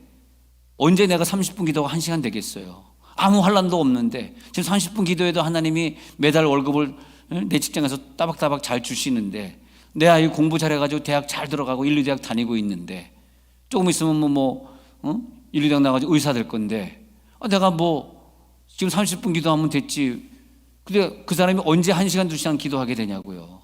언제 내가 30분 기도가 1시간 되겠어요? 아무 환난도 없는데 지금 30분 기도해도 하나님이 매달 월급을 내 직장에서 따박따박 잘 주시는데, 내 아이 공부 잘해가지고 대학 잘 들어가고 인류대학 다니고 있는데, 조금 있으면 인류대학 나가지고 의사 될 건데, 내가 지금 30분 기도하면 됐지. 근데 그 사람이 언제 1시간 2시간 기도하게 되냐고요.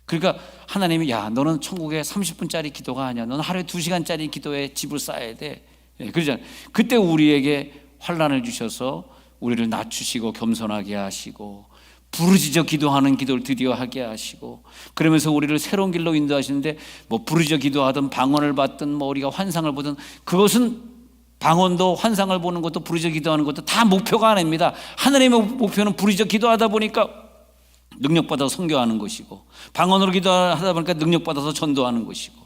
그러니까 하나님이, 야, 너는 천국에 30분짜리 기도가 아니야. 너는 하루에 2시간짜리 기도에 집을 쌓아야 돼. 그러잖아요. 그때 우리에게 환난을 주셔서 우리를 낮추시고 겸손하게 하시고 부르짖어 기도하는 기도를 드디어 하게 하시고, 그러면서 우리를 새로운 길로 인도하시는데, 부르짖어 기도하든 방언을 받든 우리가 환상을 보든, 그것은 방언도 환상을 보는 것도 부르짖어 기도하는 것도 다 목표가 아닙니다. 하나님의 목표는 부르짖어 기도하다 보니까 능력받아서 선교하는 것이고, 방언으로 기도하다 보니까 능력받아서 전도하는 것이고,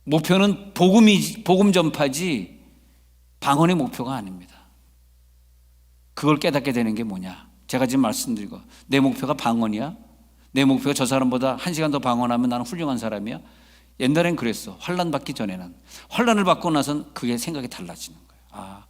목표는 복음 전파지 방언의 목표가 아닙니다. 그걸 깨닫게 되는 게 뭐냐? 제가 지금 말씀드리고, 내 목표가 방언이야? 내 목표가 저 사람보다 1시간 더 방언하면 나는 훌륭한 사람이야? 옛날엔 그랬어. 환난 받기 전에는. 환난을 받고 나선 그게 생각이 달라지는 거예요.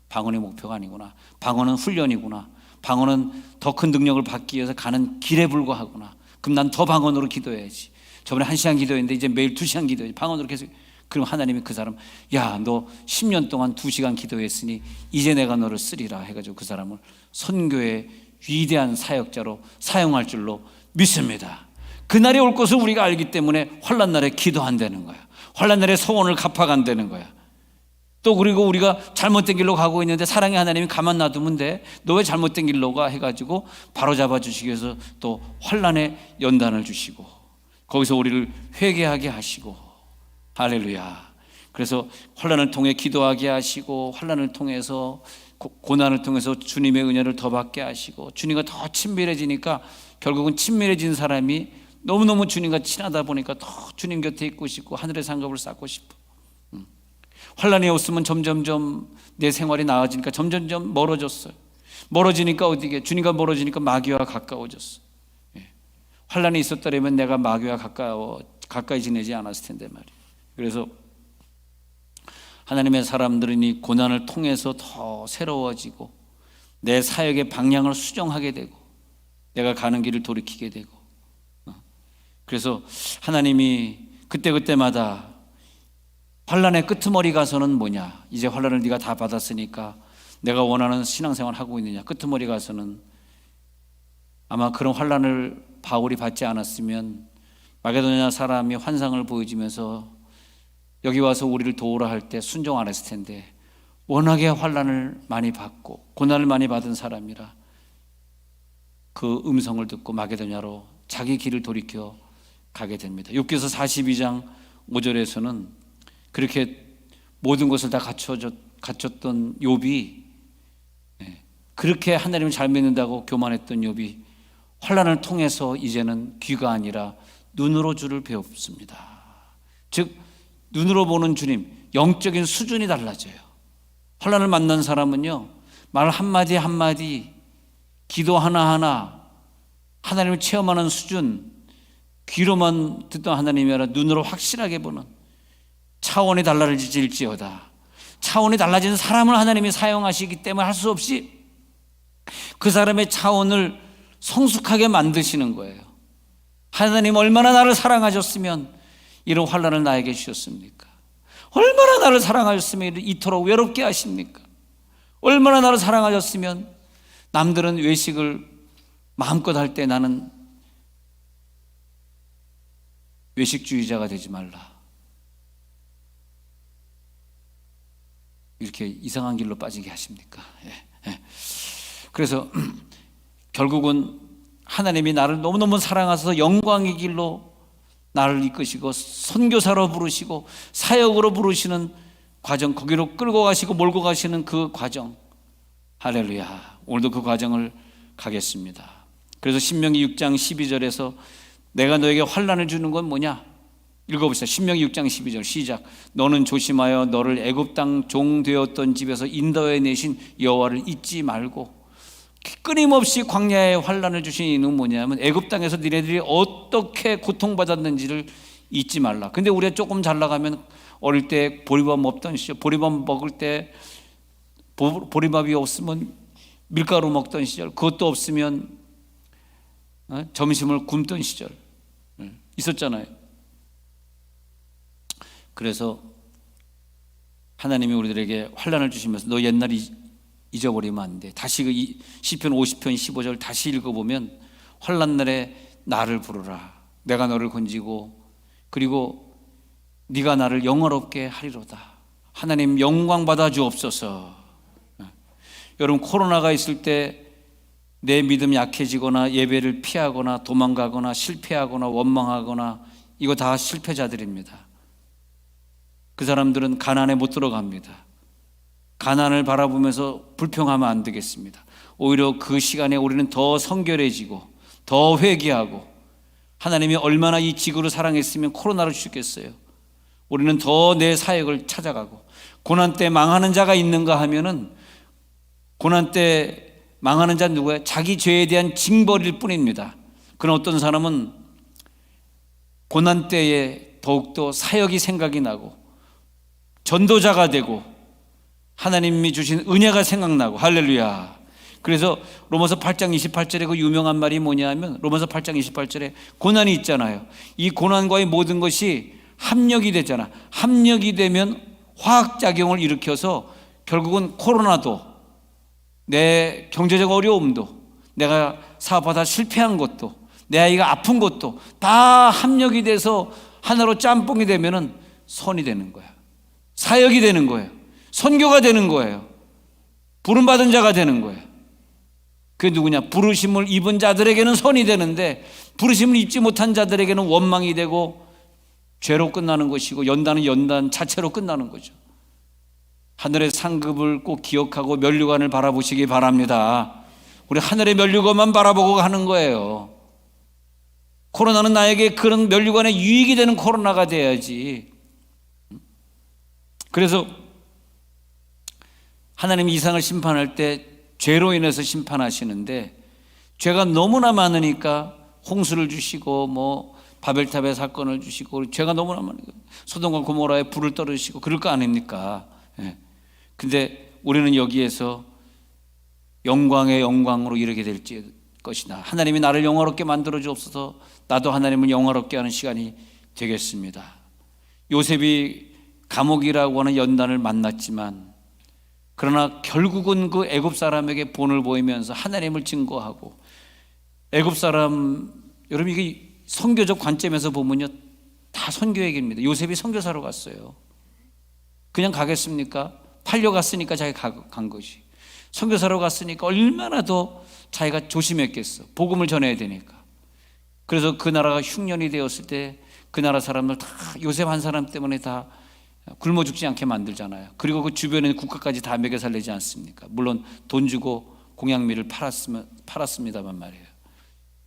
방언의 목표가 아니구나. 방언은 훈련이구나. 방언은 더 큰 능력을 받기 위해서 가는 길에 불과하구나. 그럼 난 더 방언으로 기도해야지. 저번에 1시간 기도했는데 이제 매일 2시간 기도해야지. 방언으로 계속. 그럼 하나님이 그 사람, 야, 너 10년 동안 2시간 기도했으니 이제 내가 너를 쓰리라 해가지고 그 사람을 선교의 위대한 사역자로 사용할 줄로 믿습니다. 그날이 올 것을 우리가 알기 때문에 환난 날에 기도한다는 거야. 환난 날에 소원을 갚아간다는 거야. 또 그리고 우리가 잘못된 길로 가고 있는데 사랑의 하나님이 가만 놔두면 돼. 너 왜 잘못된 길로 가? 해가지고 바로 잡아주시기 위해서 또 환난의 연단을 주시고, 거기서 우리를 회개하게 하시고, 할렐루야. 그래서 환난을 통해 기도하게 하시고, 환난을 통해서 고난을 통해서 주님의 은혜를 더 받게 하시고, 주님과 더 친밀해지니까 결국은 친밀해진 사람이 너무너무 주님과 친하다 보니까 더 주님 곁에 있고 싶고 하늘의 상급을 쌓고 싶어. 환난이 없으면 점점점 내 생활이 나아지니까 점점점 멀어졌어요. 멀어지니까 어디게? 주님과 멀어지니까 마귀와 가까워졌어. 환난이 있었더라면 내가 마귀와 가까이 지내지 않았을 텐데 말이에요. 그래서 하나님의 사람들은 이 고난을 통해서 더 새로워지고, 내 사역의 방향을 수정하게 되고, 내가 가는 길을 돌이키게 되고, 그래서 하나님이 그때그때마다 환난의 끄트머리 가서는 뭐냐? 이제 환난을 네가 다 받았으니까 내가 원하는 신앙생활 하고 있느냐? 끄트머리 가서는 아마 그런 환난을 바울이 받지 않았으면 마게도냐 사람이 환상을 보여주면서 여기 와서 우리를 도우라 할 때 순종 안 했을 텐데, 워낙에 환난을 많이 받고 고난을 많이 받은 사람이라 그 음성을 듣고 마게도냐로 자기 길을 돌이켜 가게 됩니다. 욥기서 42장 5절에서는 그렇게 모든 것을 다 갖췄던 욥이, 그렇게 하나님을 잘 믿는다고 교만했던 욥이 환난을 통해서 이제는 귀가 아니라 눈으로 주를 배웁습니다. 즉 눈으로 보는 주님, 영적인 수준이 달라져요. 환난을 만난 사람은요, 말 한마디 한마디, 기도 하나하나 하나님을 체험하는 수준, 귀로만 듣던 하나님이 아니라 눈으로 확실하게 보는, 차원이 달라질지어다. 차원이 달라지는 사람을 하나님이 사용하시기 때문에 할 수 없이 그 사람의 차원을 성숙하게 만드시는 거예요. 하나님 얼마나 나를 사랑하셨으면 이런 환난을 나에게 주셨습니까? 얼마나 나를 사랑하셨으면 이토록 외롭게 하십니까? 얼마나 나를 사랑하셨으면 남들은 외식을 마음껏 할 때 나는 외식주의자가 되지 말라, 이렇게 이상한 길로 빠지게 하십니까? 그래서 결국은 하나님이 나를 너무너무 사랑하셔서 영광의 길로 나를 이끄시고 선교사로 부르시고 사역으로 부르시는 과정, 거기로 끌고 가시고 몰고 가시는 그 과정, 할렐루야. 오늘도 그 과정을 가겠습니다. 그래서 신명기 6장 12절에서 내가 너에게 환난을 주는 건 뭐냐? 읽어보시죠. 신명기 6장 12절 시작. 너는 조심하여 너를 애굽 땅 종 되었던 집에서 인도해 내신 여호와를 잊지 말고. 끊임없이 광야에 환난을 주신 이유는 뭐냐면 애굽 땅에서 니네들이 어떻게 고통받았는지를 잊지 말라. 근데 우리가 조금 잘 나가면 어릴 때 보리밥 먹던 시절, 보리밥 먹을 때 보리밥이 없으면 밀가루 먹던 시절, 그것도 없으면 점심을 굶던 시절 있었잖아요. 그래서 하나님이 우리들에게 환난을 주시면서 너 옛날 잊어버리면 안 돼. 다시 그 시편 50편 15절 다시 읽어보면 환난 날에 나를 부르라. 내가 너를 건지고 그리고 네가 나를 영화롭게 하리로다. 하나님 영광 받아 주옵소서. 여러분 코로나가 있을 때 내 믿음이 약해지거나 예배를 피하거나 도망가거나 실패하거나 원망하거나 이거 다 실패자들입니다. 그 사람들은 가난에 못 들어갑니다. 가난을 바라보면서 불평하면 안 되겠습니다. 오히려 그 시간에 우리는 더 성결해지고 더 회개하고 하나님이 얼마나 이 지구를 사랑했으면 코로나를 주셨겠어요. 우리는 더 내 사역을 찾아가고 고난 때 망하는 자가 있는가 하면은 고난 때 망하는 자는 누구예요? 자기 죄에 대한 징벌일 뿐입니다. 그런 어떤 사람은 고난 때에 더욱더 사역이 생각이 나고 전도자가 되고 하나님이 주신 은혜가 생각나고 할렐루야. 그래서 로마서 8장 28절에 그 유명한 말이 뭐냐면 로마서 8장 28절에 고난이 있잖아요. 이 고난과의 모든 것이 합력이 되잖아. 합력이 되면 화학작용을 일으켜서 결국은 코로나도 내 경제적 어려움도 내가 사업하다 실패한 것도 내 아이가 아픈 것도 다 합력이 돼서 하나로 짬뽕이 되면은 선이 되는 거야. 사역이 되는 거예요. 선교가 되는 거예요. 부름받은 자가 되는 거예요. 그게 누구냐? 부르심을 입은 자들에게는 선이 되는데 부르심을 입지 못한 자들에게는 원망이 되고 죄로 끝나는 것이고 연단은 연단 자체로 끝나는 거죠. 하늘의 상급을 꼭 기억하고 면류관을 바라보시기 바랍니다. 우리 하늘의 면류관만 바라보고 가는 거예요. 코로나는 나에게 그런 면류관의 유익이 되는 코로나가 돼야지. 그래서 하나님이 이 세상을 심판할 때 죄로 인해서 심판하시는데 죄가 너무나 많으니까 홍수를 주시고 뭐 바벨탑의 사건을 주시고 죄가 너무나 많으니까 소돔과 고모라에 불을 떨으시고 그럴 거 아닙니까? 근데 우리는 여기에서 영광의 영광으로 이르게 될 것이다. 하나님이 나를 영화롭게 만들어 주옵소서. 나도 하나님을 영화롭게 하는 시간이 되겠습니다. 요셉이 감옥이라고 하는 연단을 만났지만 그러나 결국은 그 애굽 사람에게 본을 보이면서 하나님을 증거하고 애굽 사람 여러분 이게 선교적 관점에서 보면요 다 선교 얘기입니다. 요셉이 선교사로 갔어요. 그냥 가겠습니까? 팔려갔으니까 자기가 간 것이. 선교사로 갔으니까 얼마나 더 자기가 조심했겠어. 복음을 전해야 되니까. 그래서 그 나라가 흉년이 되었을 때 그 나라 사람들 다 요셉 한 사람 때문에 다 굶어 죽지 않게 만들잖아요. 그리고 그 주변에 국가까지 다 먹여 살리지 않습니까? 물론 돈 주고 공양미를 팔았습니다만 말이에요.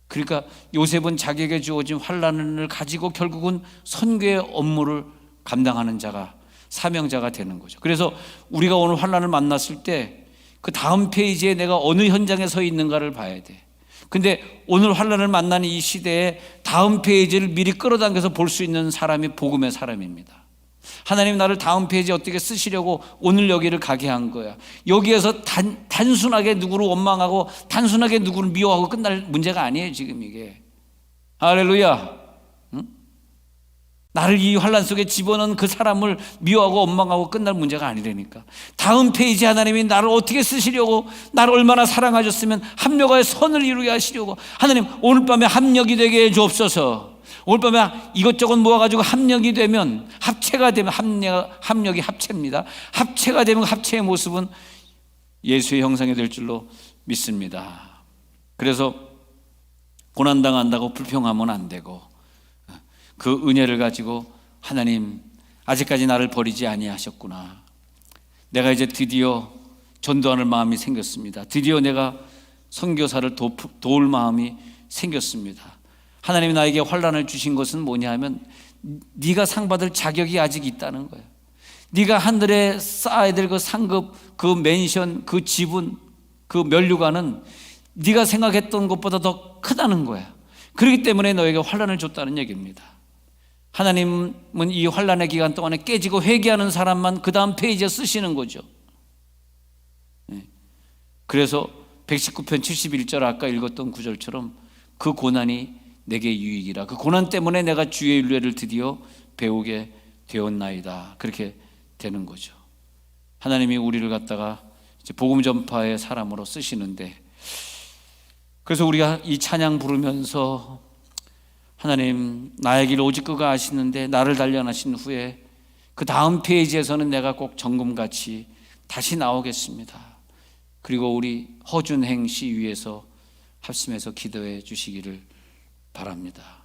그러니까 요셉은 자기에게 주어진 환난을 가지고 결국은 선교의 업무를 감당하는 자가 사명자가 되는 거죠. 그래서 우리가 오늘 환난을 만났을 때 그 다음 페이지에 내가 어느 현장에 서 있는가를 봐야 돼. 근데 오늘 환난을 만나는 이 시대에 다음 페이지를 미리 끌어당겨서 볼 수 있는 사람이 복음의 사람입니다. 하나님 나를 다음 페이지에 어떻게 쓰시려고 오늘 여기를 가게 한 거야. 여기에서 단순하게 누구를 원망하고 단순하게 누구를 미워하고 끝날 문제가 아니에요. 지금 이게 할렐루야. 나를 이 환난 속에 집어넣은 그 사람을 미워하고 원망하고 끝날 문제가 아니라니까. 다음 페이지 하나님이 나를 어떻게 쓰시려고 나를 얼마나 사랑하셨으면 합력하여 선을 이루게 하시려고 하나님 오늘 밤에 합력이 되게 해 주옵소서. 오늘 밤에 이것저것 모아가지고 합력이 되면 합체가 되면 합력이 합체입니다. 합체가 되면 합체의 모습은 예수의 형상이 될 줄로 믿습니다. 그래서 고난당한다고 불평하면 안 되고 그 은혜를 가지고 하나님 아직까지 나를 버리지 아니하셨구나. 내가 이제 드디어 전도하는 마음이 생겼습니다. 드디어 내가 선교사를 도울 마음이 생겼습니다. 하나님이 나에게 환난을 주신 것은 뭐냐 하면 네가 상 받을 자격이 아직 있다는 거야. 네가 하늘에 쌓아야 될 그 상급, 그 맨션, 그 지분, 그 면류관은 네가 생각했던 것보다 더 크다는 거야. 그렇기 때문에 너에게 환난을 줬다는 얘기입니다. 하나님은 이 환난의 기간 동안에 깨지고 회개하는 사람만 그 다음 페이지에 쓰시는 거죠. 그래서 119편 71절 아까 읽었던 구절처럼 그 고난이 내게 유익이라. 그 고난 때문에 내가 주의 윤례를 드디어 배우게 되었나이다. 그렇게 되는 거죠. 하나님이 우리를 갖다가 이제 복음 전파의 사람으로 쓰시는데, 그래서 우리가 이 찬양 부르면서 하나님 나의 길 오직 그가 아시는데 나를 단련하신 후에 그 다음 페이지에서는 내가 꼭 정금같이 다시 나오겠습니다. 그리고 우리 허준행 씨 위해서 합심해서 기도해 주시기를 바랍니다.